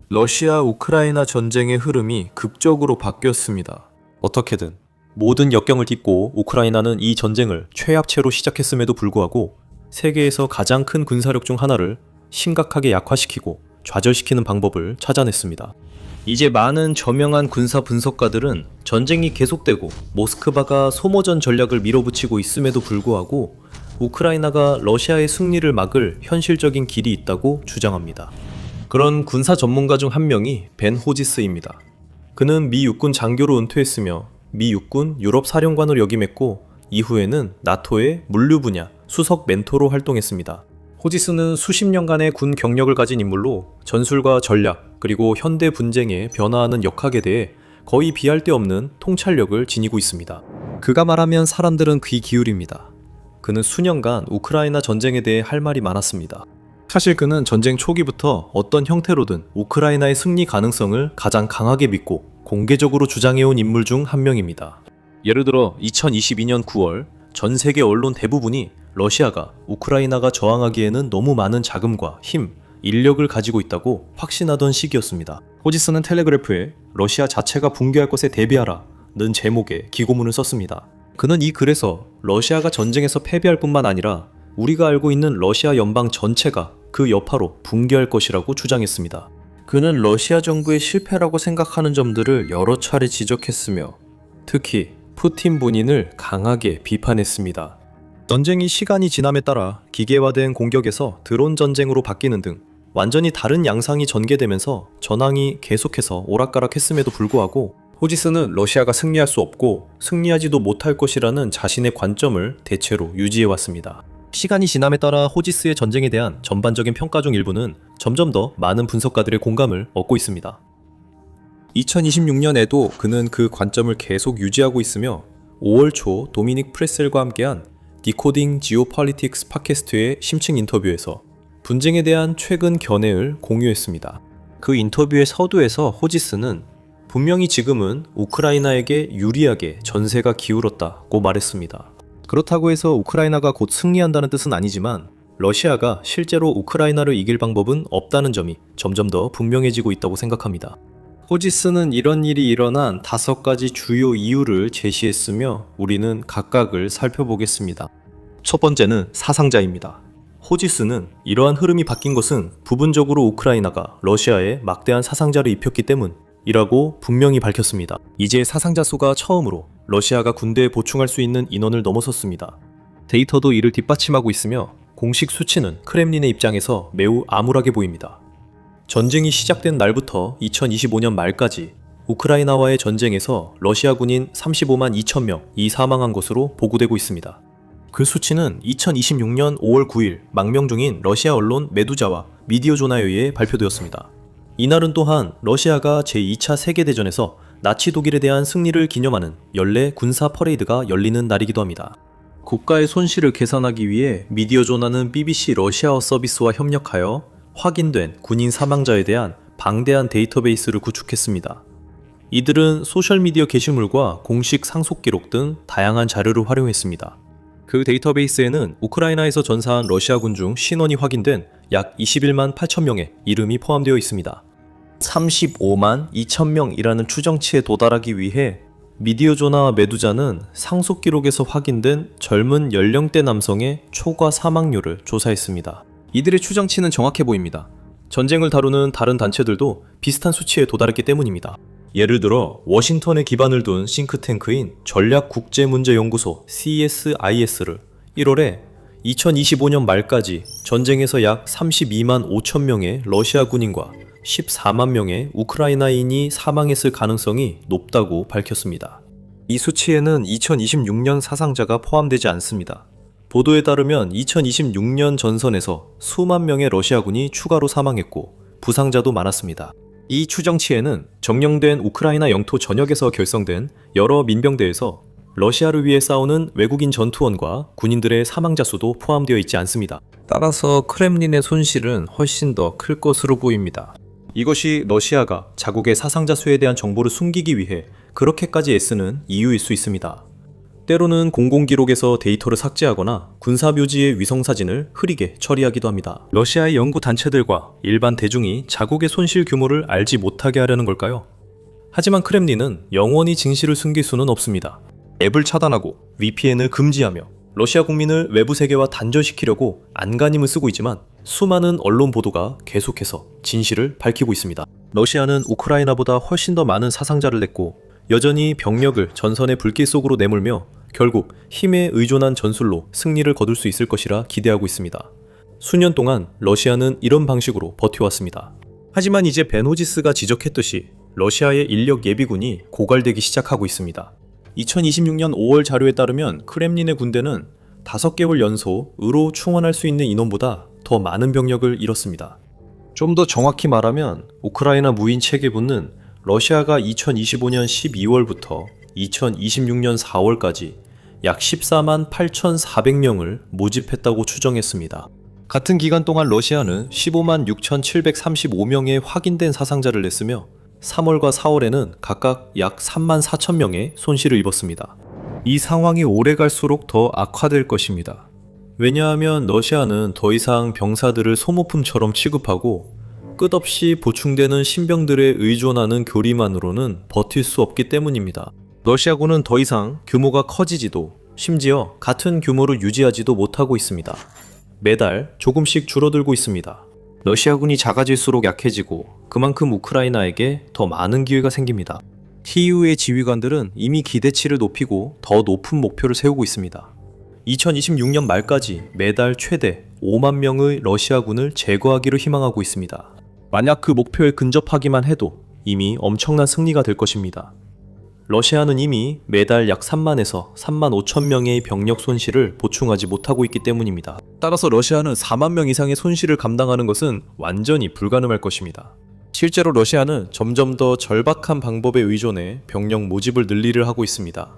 러시아 우크라이나 전쟁의 흐름이 극적으로 바뀌었습니다. 어떻게든 모든 역경을 딛고 우크라이나는 이 전쟁을 최약체로 시작했음에도 불구하고 세계에서 가장 큰 군사력 중 하나를 심각하게 약화시키고 좌절시키는 방법을 찾아냈습니다. 이제 많은 저명한 군사 분석가들은 전쟁이 계속되고 모스크바가 소모전 전략을 밀어붙이고 있음에도 불구하고 우크라이나가 러시아의 승리를 막을 현실적인 길이 있다고 주장합니다. 그런 군사 전문가 중 한 명이 벤 호지스입니다. 그는 미 육군 장교로 은퇴했으며 미 육군 유럽 사령관을 역임했고 이후에는 나토의 물류 분야 수석 멘토로 활동했습니다. 호지스는 수십 년간의 군 경력을 가진 인물로 전술과 전략 그리고 현대 분쟁의 변화하는 역학에 대해 거의 비할 데 없는 통찰력을 지니고 있습니다. 그가 말하면 사람들은 귀 기울입니다. 그는 수년간 우크라이나 전쟁에 대해 할 말이 많았습니다. 사실 그는 전쟁 초기부터 어떤 형태로든 우크라이나의 승리 가능성을 가장 강하게 믿고 공개적으로 주장해온 인물 중 한 명입니다. 예를 들어 2022년 9월 전 세계 언론 대부분이 러시아가 우크라이나가 저항하기에는 너무 많은 자금과 힘, 인력을 가지고 있다고 확신하던 시기였습니다. 호지스는 텔레그래프에 러시아 자체가 붕괴할 것에 대비하라 는 제목의 기고문을 썼습니다. 그는 이 글에서 러시아가 전쟁에서 패배할 뿐만 아니라 우리가 알고 있는 러시아 연방 전체가 그 여파로 붕괴할 것이라고 주장했습니다. 그는 러시아 정부의 실패라고 생각하는 점들을 여러 차례 지적했으며 특히 푸틴 본인을 강하게 비판했습니다. 전쟁이 시간이 지남에 따라 기계화된 공격에서 드론 전쟁으로 바뀌는 등 완전히 다른 양상이 전개되면서 전황이 계속해서 오락가락했음에도 불구하고 호지스는 러시아가 승리할 수 없고 승리하지도 못할 것이라는 자신의 관점을 대체로 유지해왔습니다. 시간이 지남에 따라 호지스의 전쟁에 대한 전반적인 평가 중 일부는 점점 더 많은 분석가들의 공감을 얻고 있습니다. 2026년에도 그는 그 관점을 계속 유지하고 있으며 5월 초 도미닉 프레셀과 함께한 디코딩 지오폴리틱스 팟캐스트의 심층 인터뷰에서 분쟁에 대한 최근 견해를 공유했습니다. 그 인터뷰의 서두에서 호지스는 분명히 지금은 우크라이나에게 유리하게 전세가 기울었다고 말했습니다. 그렇다고 해서 우크라이나가 곧 승리한다는 뜻은 아니지만 러시아가 실제로 우크라이나를 이길 방법은 없다는 점이 점점 더 분명해지고 있다고 생각합니다. 호지스는 이런 일이 일어난 5가지 주요 이유를 제시했으며 우리는 각각을 살펴보겠습니다. 첫 번째는 사상자입니다. 호지스는 이러한 흐름이 바뀐 것은 부분적으로 우크라이나가 러시아에 막대한 사상자를 입혔기 때문이라고 분명히 밝혔습니다. 이제 사상자 수가 처음으로 러시아가 군대에 보충할 수 있는 인원을 넘어섰습니다. 데이터도 이를 뒷받침하고 있으며 공식 수치는 크렘린의 입장에서 매우 암울하게 보입니다. 전쟁이 시작된 날부터 2025년 말까지 우크라이나와의 전쟁에서 러시아 군인 35만 2천 명이 사망한 것으로 보고되고 있습니다. 그 수치는 2026년 5월 9일 망명 중인 러시아 언론 메두자와 미디어존에 의해 발표되었습니다. 이날은 또한 러시아가 제2차 세계대전에서 나치 독일에 대한 승리를 기념하는 연례 군사 퍼레이드가 열리는 날이기도 합니다. 국가의 손실을 계산하기 위해 미디어존화는 BBC 러시아어 서비스와 협력하여 확인된 군인 사망자에 대한 방대한 데이터베이스를 구축했습니다. 이들은 소셜미디어 게시물과 공식 상속 기록 등 다양한 자료를 활용했습니다. 그 데이터베이스에는 우크라이나에서 전사한 러시아군 중 신원이 확인된 약 21만 8천 명의 이름이 포함되어 있습니다. 35만 2천 명이라는 추정치에 도달하기 위해 미디어존화와 메두자는 상속 기록에서 확인된 젊은 연령대 남성의 초과 사망률을 조사했습니다. 이들의 추정치는 정확해 보입니다. 전쟁을 다루는 다른 단체들도 비슷한 수치에 도달했기 때문입니다. 예를 들어 워싱턴에 기반을 둔 싱크탱크인 전략국제문제연구소 CSIS를 1월에 2025년 말까지 전쟁에서 약 32만 5천 명의 러시아 군인과 14만 명의 우크라이나인이 사망했을 가능성이 높다고 밝혔습니다. 이 수치에는 2026년 사상자가 포함되지 않습니다. 보도에 따르면 2026년 전선에서 수만 명의 러시아군이 추가로 사망했고 부상자도 많았습니다. 이 추정치에는 점령된 우크라이나 영토 전역에서 결성된 여러 민병대에서 러시아를 위해 싸우는 외국인 전투원과 군인들의 사망자 수도 포함되어 있지 않습니다. 따라서 크렘린의 손실은 훨씬 더 클 것으로 보입니다. 이것이 러시아가 자국의 사상자 수에 대한 정보를 숨기기 위해 그렇게까지 애쓰는 이유일 수 있습니다. 때로는 공공기록에서 데이터를 삭제하거나 군사묘지의 위성사진을 흐리게 처리하기도 합니다. 러시아의 연구 단체들과 일반 대중이 자국의 손실 규모를 알지 못하게 하려는 걸까요? 하지만 크렘린은 영원히 진실을 숨길 수는 없습니다. 앱을 차단하고 VPN을 금지하며 러시아 국민을 외부 세계와 단절시키려고 안간힘을 쓰고 있지만 수많은 언론 보도가 계속해서 진실을 밝히고 있습니다. 러시아는 우크라이나보다 훨씬 더 많은 사상자를 냈고 여전히 병력을 전선의 불길 속으로 내몰며 결국 힘에 의존한 전술로 승리를 거둘 수 있을 것이라 기대하고 있습니다. 수년 동안 러시아는 이런 방식으로 버텨왔습니다. 하지만 이제 베노지스가 지적했듯이 러시아의 인력 예비군이 고갈되기 시작하고 있습니다. 2026년 5월 자료에 따르면 크렘린의 군대는 5개월 연소 의로 충원할 수 있는 인원보다 더 많은 병력을 잃었습니다. 좀 더 정확히 말하면 우크라이나 무인 체계부는 러시아가 2025년 12월부터 2026년 4월까지 약 14만 8,400명을 모집했다고 추정했습니다. 같은 기간 동안 러시아는 15만 6,735명의 확인된 사상자를 냈으며 3월과 4월에는 각각 약 3만 4천 명의 손실을 입었습니다. 이 상황이 오래 갈수록 더 악화될 것입니다. 왜냐하면 러시아는 더 이상 병사들을 소모품처럼 취급하고 끝없이 보충되는 신병들에 의존하는 교리만으로는 버틸 수 없기 때문입니다. 러시아군은 더 이상 규모가 커지지도 심지어 같은 규모를 유지하지도 못하고 있습니다. 매달 조금씩 줄어들고 있습니다. 러시아군이 작아질수록 약해지고 그만큼 우크라이나에게 더 많은 기회가 생깁니다. TU의 지휘관들은 이미 기대치를 높이고 더 높은 목표를 세우고 있습니다. 2026년 말까지 매달 최대 5만 명의 러시아군을 제거하기를 희망하고 있습니다. 만약 그 목표에 근접하기만 해도 이미 엄청난 승리가 될 것입니다. 러시아는 이미 매달 약 3만에서 3만 5천 명의 병력 손실을 보충하지 못하고 있기 때문입니다. 따라서 러시아는 4만 명 이상의 손실을 감당하는 것은 완전히 불가능할 것입니다. 실제로 러시아는 점점 더 절박한 방법에 의존해 병력 모집을 늘리려 하고 있습니다.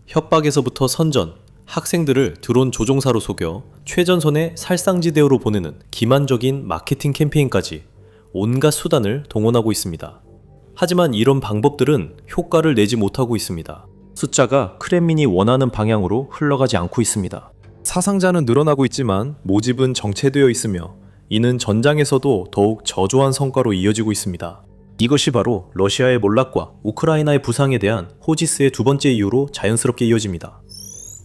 협박에서부터 선전, 학생들을 드론 조종사로 속여 최전선의 살상지대로 보내는 기만적인 마케팅 캠페인까지 온갖 수단을 동원하고 있습니다. 하지만 이런 방법들은 효과를 내지 못하고 있습니다. 숫자가 크렘린이 원하는 방향으로 흘러가지 않고 있습니다. 사상자는 늘어나고 있지만 모집은 정체되어 있으며 이는 전장에서도 더욱 저조한 성과로 이어지고 있습니다. 이것이 바로 러시아의 몰락과 우크라이나의 부상에 대한 호지스의 두 번째 이유로 자연스럽게 이어집니다.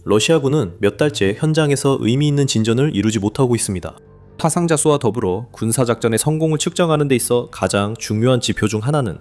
러시아군은 몇 달째 현장에서 의미 있는 진전을 이루지 못하고 있습니다. 사상자 수와 더불어 군사작전의 성공을 측정하는 데 있어 가장 중요한 지표 중 하나는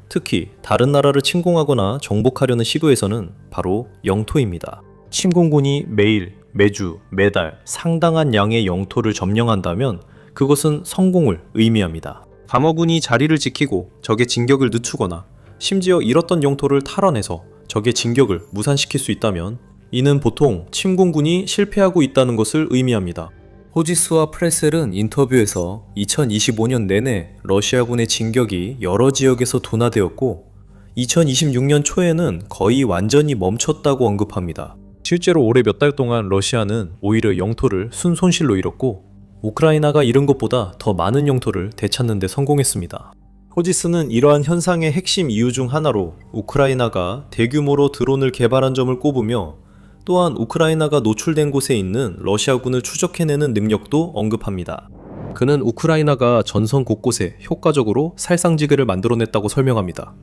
특히 다른 나라를 침공하거나 정복하려는 시도에서는 바로 영토입니다. 침공군이 매일, 매주, 매달 상당한 양의 영토를 점령한다면 그것은 성공을 의미합니다. 방어군이 자리를 지키고 적의 진격을 늦추거나 심지어 잃었던 영토를 탈환해서 적의 진격을 무산시킬 수 있다면 이는 보통 침공군이 실패하고 있다는 것을 의미합니다. 호지스와 프레셀은 인터뷰에서 2025년 내내 러시아군의 진격이 여러 지역에서 둔화되었고 2026년 초에는 거의 완전히 멈췄다고 언급합니다. 실제로 올해 몇 달 동안 러시아는 오히려 영토를 순손실로 잃었고 우크라이나가 잃은 것보다 더 많은 영토를 되찾는 데 성공했습니다. 호지스는 이러한 현상의 핵심 이유 중 하나로 우크라이나가 대규모로 드론을 개발한 점을 꼽으며 또한 우크라이나가 노출된 곳에 있는 러시아군을 추적해내는 능력도 언급합니다. 그는 우크라이나가 전선 곳곳에 효과적으로 살상지대를 만들어냈다고 설명합니다.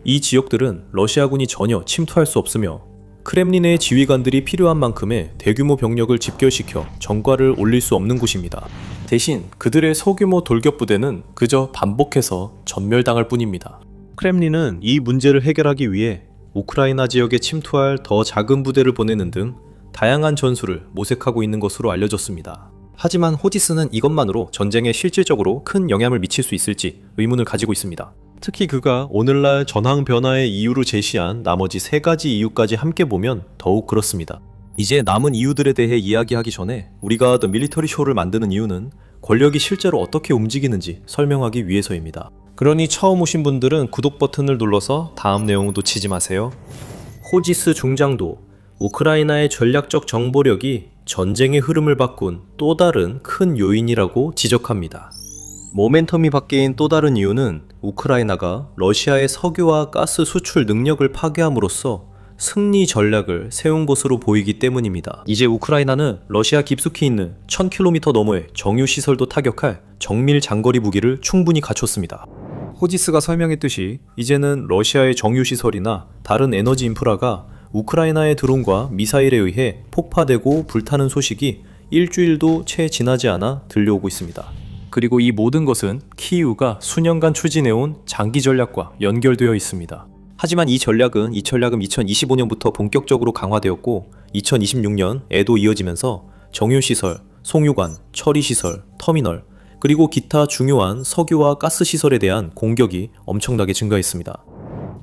이 지역들은 러시아군이 전혀 침투할 수 없으며 크렘린의 지휘관들이 필요한 만큼의 대규모 병력을 집결시켜 전과를 올릴 수 없는 곳입니다. 대신 그들의 소규모 돌격 부대는 그저 반복해서 전멸당할 뿐입니다. 크렘린은 이 문제를 해결하기 위해 우크라이나 지역에 침투할 더 작은 부대를 보내는 등 다양한 전술을 모색하고 있는 것으로 알려졌습니다. 하지만 호지스는 이것만으로 전쟁에 실질적으로 큰 영향을 미칠 수 있을지 의문을 가지고 있습니다. 특히 그가 오늘날 전황 변화의 이유로 제시한 나머지 3가지 이유까지 함께 보면 더욱 그렇습니다. 이제 남은 이유들에 대해 이야기하기 전에 우리가 The Military Show를 만드는 이유는 권력이 실제로 어떻게 움직이는지 설명하기 위해서입니다. 그러니 처음 오신 분들은 구독 버튼을 눌러서 다음 내용을 놓치지 마세요. 호지스 중장도 우크라이나의 전략적 정보력이 전쟁의 흐름을 바꾼 또 다른 큰 요인이라고 지적합니다. 모멘텀이 바뀐 또 다른 이유는 우크라이나가 러시아의 석유와 가스 수출 능력을 파괴함으로써 승리 전략을 세운 것으로 보이기 때문입니다. 이제 우크라이나는 러시아 깊숙이 있는 1000km 너머의 정유시설도 타격할 정밀 장거리 무기를 충분히 갖췄습니다. 호지스가 설명했듯이 이제는 러시아의 정유시설이나 다른 에너지 인프라가 우크라이나의 드론과 미사일에 의해 폭파되고 불타는 소식이 일주일도 채 지나지 않아 들려오고 있습니다. 그리고 이 모든 것은 키이우가 수년간 추진해온 장기 전략과 연결되어 있습니다. 하지만 이 전략은 2025년부터 본격적으로 강화되었고 2026년에도 이어지면서 정유시설, 송유관, 처리시설, 터미널, 그리고 기타 중요한 석유와 가스시설에 대한 공격이 엄청나게 증가했습니다.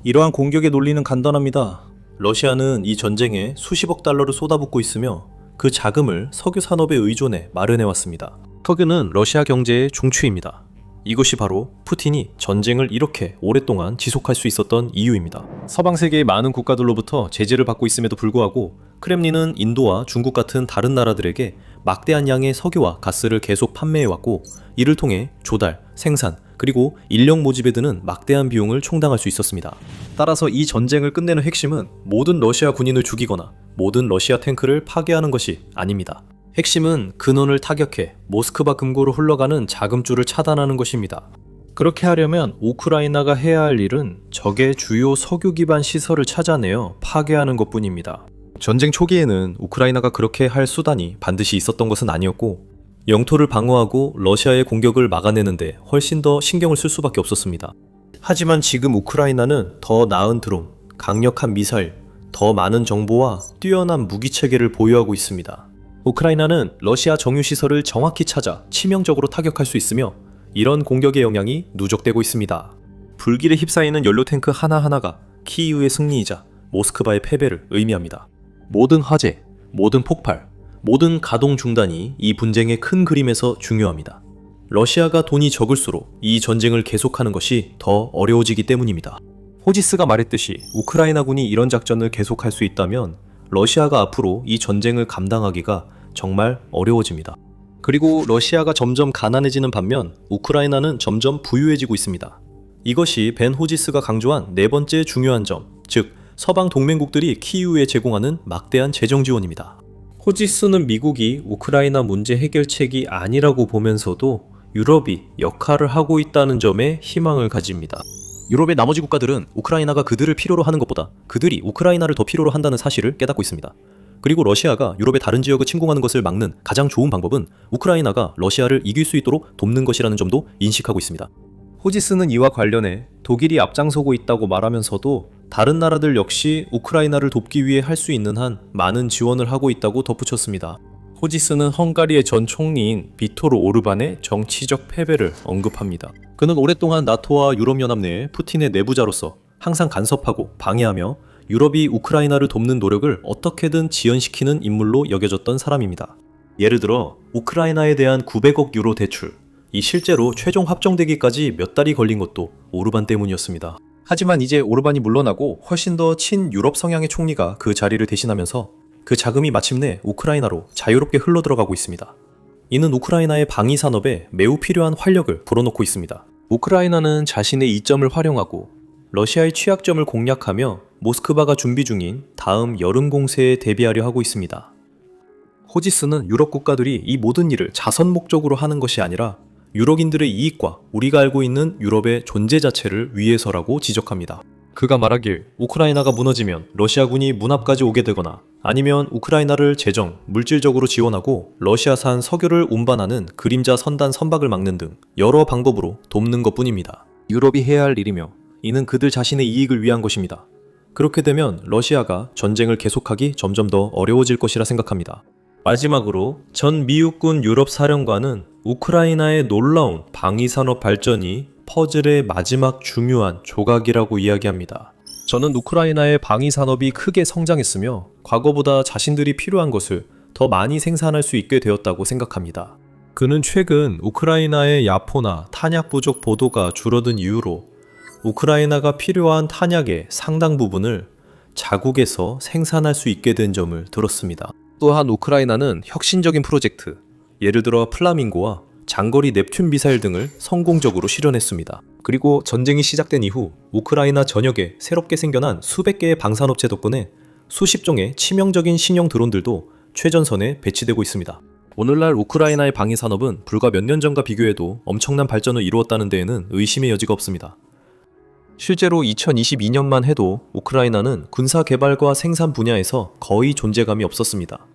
이러한 공격의 논리는 간단합니다. 러시아는 이 전쟁에 수십억 달러를 쏟아붓고 있으며 그 자금을 석유 산업에 의존해 마련해왔습니다. 석유는 러시아 경제의 중추입니다. 이것이 바로 푸틴이 전쟁을 이렇게 오랫동안 지속할 수 있었던 이유입니다. 서방 세계의 많은 국가들로부터 제재를 받고 있음에도 불구하고 크렘린은 인도와 중국 같은 다른 나라들에게 막대한 양의 석유와 가스를 계속 판매해왔고 이를 통해 조달, 생산, 그리고 인력 모집에 드는 막대한 비용을 충당할 수 있었습니다. 따라서 이 전쟁을 끝내는 핵심은 모든 러시아 군인을 죽이거나 모든 러시아 탱크를 파괴하는 것이 아닙니다. 핵심은 근원을 타격해 모스크바 금고로 흘러가는 자금줄을 차단하는 것입니다. 그렇게 하려면 우크라이나가 해야 할 일은 적의 주요 석유 기반 시설을 찾아내어 파괴하는 것뿐입니다. 전쟁 초기에는 우크라이나가 그렇게 할 수단이 반드시 있었던 것은 아니었고 영토를 방어하고 러시아의 공격을 막아내는데 훨씬 더 신경을 쓸 수밖에 없었습니다. 하지만 지금 우크라이나는 더 나은 드론, 강력한 미사일, 더 많은 정보와 뛰어난 무기 체계를 보유하고 있습니다. 우크라이나는 러시아 정유시설을 정확히 찾아 치명적으로 타격할 수 있으며 이런 공격의 영향이 누적되고 있습니다. 불길에 휩싸이는 연료 탱크 하나하나가 키이우의 승리이자 모스크바의 패배를 의미합니다. 모든 화재, 모든 폭발, 모든 가동 중단이 이 분쟁의 큰 그림에서 중요합니다. 러시아가 돈이 적을수록 이 전쟁을 계속하는 것이 더 어려워지기 때문입니다. 호지스가 말했듯이 우크라이나군이 이런 작전을 계속할 수 있다면 러시아가 앞으로 이 전쟁을 감당하기가 정말 어려워집니다. 그리고 러시아가 점점 가난해지는 반면 우크라이나는 점점 부유해지고 있습니다. 이것이 벤 호지스가 강조한 네 번째 중요한 점, 즉 서방 동맹국들이 키이우에 제공하는 막대한 재정 지원입니다. 호지스는 미국이 우크라이나 문제 해결책이 아니라고 보면서도 유럽이 역할을 하고 있다는 점에 희망을 가집니다. 유럽의 나머지 국가들은 우크라이나가 그들을 필요로 하는 것보다 그들이 우크라이나를 더 필요로 한다는 사실을 깨닫고 있습니다. 그리고 러시아가 유럽의 다른 지역을 침공하는 것을 막는 가장 좋은 방법은 우크라이나가 러시아를 이길 수 있도록 돕는 것이라는 점도 인식하고 있습니다. 호지스는 이와 관련해 독일이 앞장서고 있다고 말하면서도 다른 나라들 역시 우크라이나를 돕기 위해 할 수 있는 한 많은 지원을 하고 있다고 덧붙였습니다. 호지스는 헝가리의 전 총리인 비토르 오르반의 정치적 패배를 언급합니다. 그는 오랫동안 나토와 유럽연합 내에 푸틴의 내부자로서 항상 간섭하고 방해하며 유럽이 우크라이나를 돕는 노력을 어떻게든 지연시키는 인물로 여겨졌던 사람입니다. 예를 들어 우크라이나에 대한 900억 유로 대출, 이 실제로 최종 합정되기까지 몇 달이 걸린 것도 오르반 때문이었습니다. 하지만 이제 오르반이 물러나고 훨씬 더 친유럽 성향의 총리가 그 자리를 대신하면서 그 자금이 마침내 우크라이나로 자유롭게 흘러들어가고 있습니다. 이는 우크라이나의 방위 산업에 매우 필요한 활력을 불어넣고 있습니다. 우크라이나는 자신의 이점을 활용하고 러시아의 취약점을 공략하며 모스크바가 준비 중인 다음 여름 공세에 대비하려 하고 있습니다. 호지스는 유럽 국가들이 이 모든 일을 자선 목적으로 하는 것이 아니라 유럽인들의 이익과 우리가 알고 있는 유럽의 존재 자체를 위해서라고 지적합니다. 그가 말하길 우크라이나가 무너지면 러시아군이 문 앞까지 오게 되거나 아니면 우크라이나를 재정, 물질적으로 지원하고 러시아산 석유를 운반하는 그림자 선단 선박을 막는 등 여러 방법으로 돕는 것뿐입니다. 유럽이 해야 할 일이며 이는 그들 자신의 이익을 위한 것입니다. 그렇게 되면 러시아가 전쟁을 계속하기 점점 더 어려워질 것이라 생각합니다. 마지막으로 전 미국군 유럽 사령관은 우크라이나의 놀라운 방위산업 발전이 퍼즐의 마지막 중요한 조각이라고 이야기합니다. 저는 우크라이나의 방위산업이 크게 성장했으며 과거보다 자신들이 필요한 것을 더 많이 생산할 수 있게 되었다고 생각합니다. 그는 최근 우크라이나의 야포나 탄약 부족 보도가 줄어든 이유로 우크라이나가 필요한 탄약의 상당 부분을 자국에서 생산할 수 있게 된 점을 들었습니다. 또한 우크라이나는 혁신적인 프로젝트, 예를 들어 플라밍고와 장거리 넵튠 미사일 등을 성공적으로 실현했습니다. 그리고 전쟁이 시작된 이후 우크라이나 전역에 새롭게 생겨난 수백 개의 방산업체 덕분에 수십 종의 치명적인 신형 드론들도 최전선에 배치되고 있습니다. 오늘날 우크라이나의 방위 산업은 불과 몇 년 전과 비교해도 엄청난 발전을 이루었다는 데에는 의심의 여지가 없습니다. 실제로 2022년만 해도 우크라이나는 군사 개발과 생산 분야에서 거의 존재감이 없었습니다.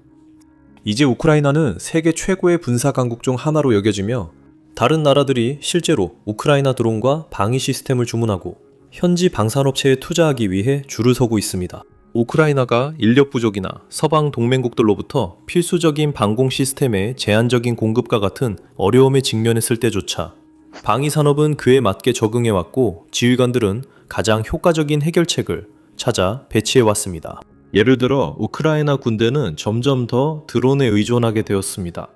이제 우크라이나는 세계 최고의 군사 강국 중 하나로 여겨지며 다른 나라들이 실제로 우크라이나 드론과 방위 시스템을 주문하고 현지 방산업체에 투자하기 위해 줄을 서고 있습니다. 우크라이나가 인력 부족이나 서방 동맹국들로부터 필수적인 방공 시스템의 제한적인 공급과 같은 어려움에 직면했을 때조차 방위 산업은 그에 맞게 적응해왔고 지휘관들은 가장 효과적인 해결책을 찾아 배치해왔습니다. 예를 들어 우크라이나 군대는 점점 더 드론에 의존하게 되었습니다.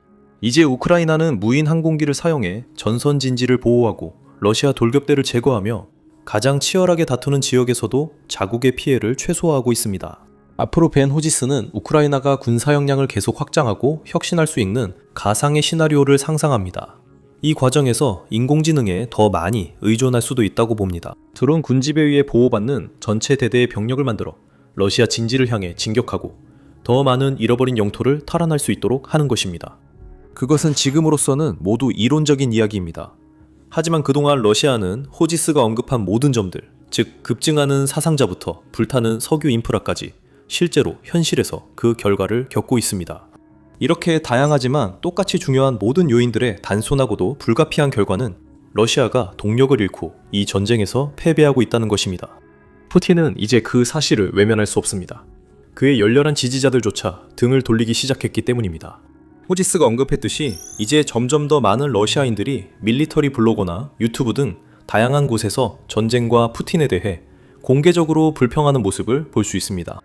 이제 우크라이나는 무인 항공기를 사용해 전선 진지를 보호하고 러시아 돌격대를 제거하며 가장 치열하게 다투는 지역에서도 자국의 피해를 최소화하고 있습니다. 앞으로 벤 호지스는 우크라이나가 군사 역량을 계속 확장하고 혁신할 수 있는 가상의 시나리오를 상상합니다. 이 과정에서 인공지능에 더 많이 의존할 수도 있다고 봅니다. 드론 군집에 의해 보호받는 전체 대대의 병력을 만들어 러시아 진지를 향해 진격하고 더 많은 잃어버린 영토를 탈환할 수 있도록 하는 것입니다. 그것은 지금으로서는 모두 이론적인 이야기입니다. 하지만 그동안 러시아는 호지스가 언급한 모든 점들, 즉 급증하는 사상자부터 불타는 석유 인프라까지 실제로 현실에서 그 결과를 겪고 있습니다. 이렇게 다양하지만 똑같이 중요한 모든 요인들의 단순하고도 불가피한 결과는 러시아가 동력을 잃고 이 전쟁에서 패배하고 있다는 것입니다. 푸틴은 이제 그 사실을 외면할 수 없습니다. 그의 열렬한 지지자들조차 등을 돌리기 시작했기 때문입니다. 호지스가 언급했듯이 이제 점점 더 많은 러시아인들이 밀리터리 블로거나 유튜브 등 다양한 곳에서 전쟁과 푸틴에 대해 공개적으로 불평하는 모습을 볼 수 있습니다.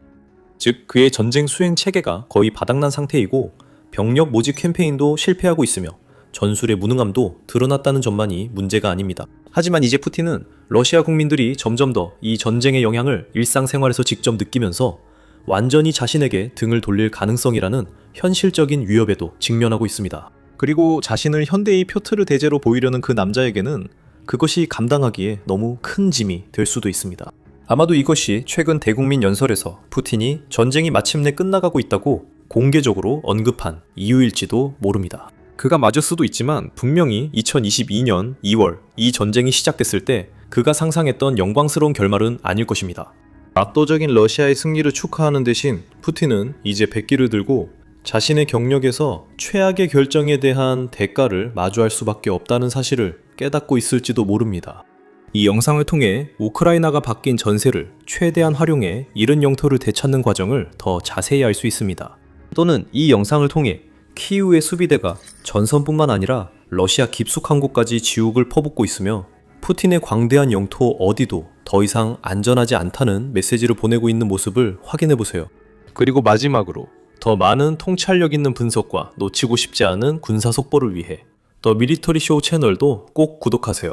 즉 그의 전쟁 수행 체계가 거의 바닥난 상태이고 병력 모집 캠페인도 실패하고 있으며 전술의 무능함도 드러났다는 점만이 문제가 아닙니다. 하지만 이제 푸틴은 러시아 국민들이 점점 더 이 전쟁의 영향을 일상생활에서 직접 느끼면서 완전히 자신에게 등을 돌릴 가능성이라는 현실적인 위협에도 직면하고 있습니다. 그리고 자신을 현대의 표트르 대제로 보이려는 그 남자에게는 그것이 감당하기에 너무 큰 짐이 될 수도 있습니다. 아마도 이것이 최근 대국민 연설에서 푸틴이 전쟁이 마침내 끝나가고 있다고 공개적으로 언급한 이유일지도 모릅니다. 그가 맞을 수도 있지만 분명히 2022년 2월 이 전쟁이 시작됐을 때 그가 상상했던 영광스러운 결말은 아닐 것입니다. 압도적인 러시아의 승리를 축하하는 대신 푸틴은 이제 백기를 들고 자신의 경력에서 최악의 결정에 대한 대가를 마주할 수밖에 없다는 사실을 깨닫고 있을지도 모릅니다. 이 영상을 통해 우크라이나가 바뀐 전세를 최대한 활용해 잃은 영토를 되찾는 과정을 더 자세히 알 수 있습니다. 또는 이 영상을 통해 키이우의 수비대가 전선뿐만 아니라 러시아 깊숙한 곳까지 지옥을 퍼붓고 있으며 푸틴의 광대한 영토 어디도 더 이상 안전하지 않다는 메시지를 보내고 있는 모습을 확인해보세요. 그리고 마지막으로 더 많은 통찰력 있는 분석과 놓치고 싶지 않은 군사 속보를 위해 더 밀리터리 쇼 채널도 꼭 구독하세요.